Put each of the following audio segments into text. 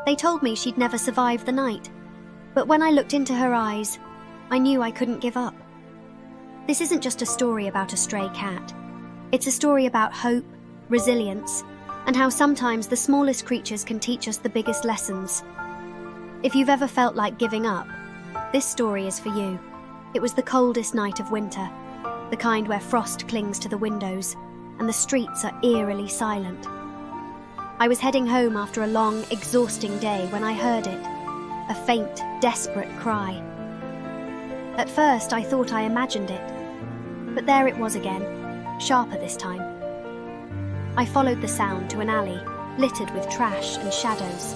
They told me she'd never survive the night, but when I looked into her eyes, I knew I couldn't give up. This isn't just a story about a stray cat. It's a story about hope, resilience, and how sometimes the smallest creatures can teach us the biggest lessons. If you've ever felt like giving up, this story is for you. It was the coldest night of winter, the kind where frost clings to the windows and the streets are eerily silent. I was heading home after a long, exhausting day when I heard it, a faint, desperate cry. At first, I thought I imagined it, but there it was again, sharper this time. I followed the sound to an alley littered with trash and shadows.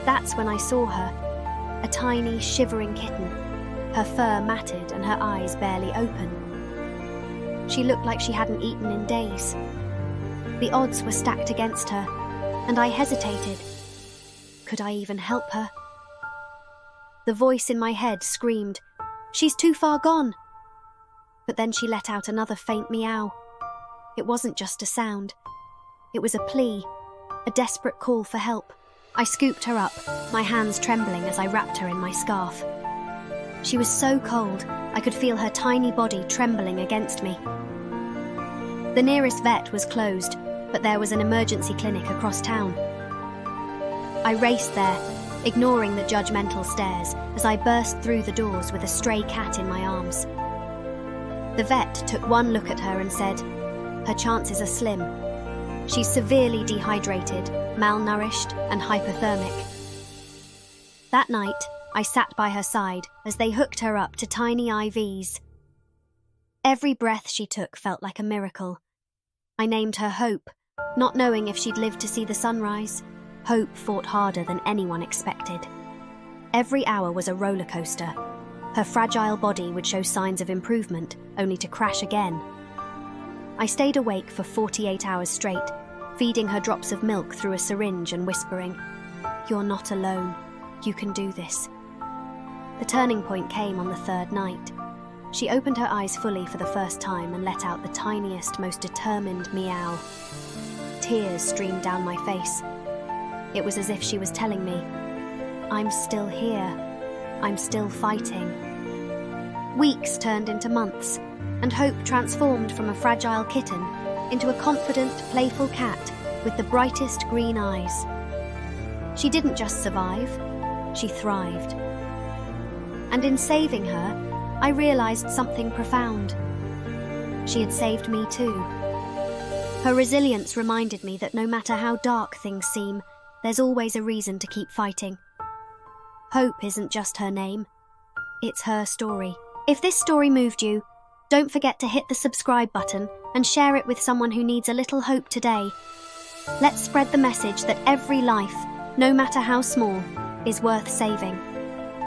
That's when I saw her, a tiny, shivering kitten, her fur matted and her eyes barely open. She looked like she hadn't eaten in days. The odds were stacked against her, and I hesitated. Could I even help her? The voice in my head screamed, "She's too far gone!" But then she let out another faint meow. It wasn't just a sound. It was a plea, a desperate call for help. I scooped her up, my hands trembling as I wrapped her in my scarf. She was so cold, I could feel her tiny body trembling against me. The nearest vet was closed, but there was an emergency clinic across town. I raced there, ignoring the judgmental stares as I burst through the doors with a stray cat in my arms. The vet took one look at her and said, "Her chances are slim. She's severely dehydrated, malnourished, and hypothermic." That night, I sat by her side as they hooked her up to tiny IVs. Every breath she took felt like a miracle. I named her Hope, not knowing if she'd live to see the sunrise. Hope fought harder than anyone expected. Every hour was a roller coaster. Her fragile body would show signs of improvement, only to crash again. I stayed awake for 48 hours straight, feeding her drops of milk through a syringe and whispering, "You're not alone. You can do this." The turning point came on the third night. She opened her eyes fully for the first time and let out the tiniest, most determined meow. Tears streamed down my face. It was as if she was telling me, "I'm still here. I'm still fighting." Weeks turned into months, and Hope transformed from a fragile kitten into a confident, playful cat with the brightest green eyes. She didn't just survive, she thrived. And in saving her, I realized something profound. She had saved me too. Her resilience reminded me that no matter how dark things seem, there's always a reason to keep fighting. Hope isn't just her name, it's her story. If this story moved you, don't forget to hit the subscribe button and share it with someone who needs a little hope today. Let's spread the message that every life, no matter how small, is worth saving.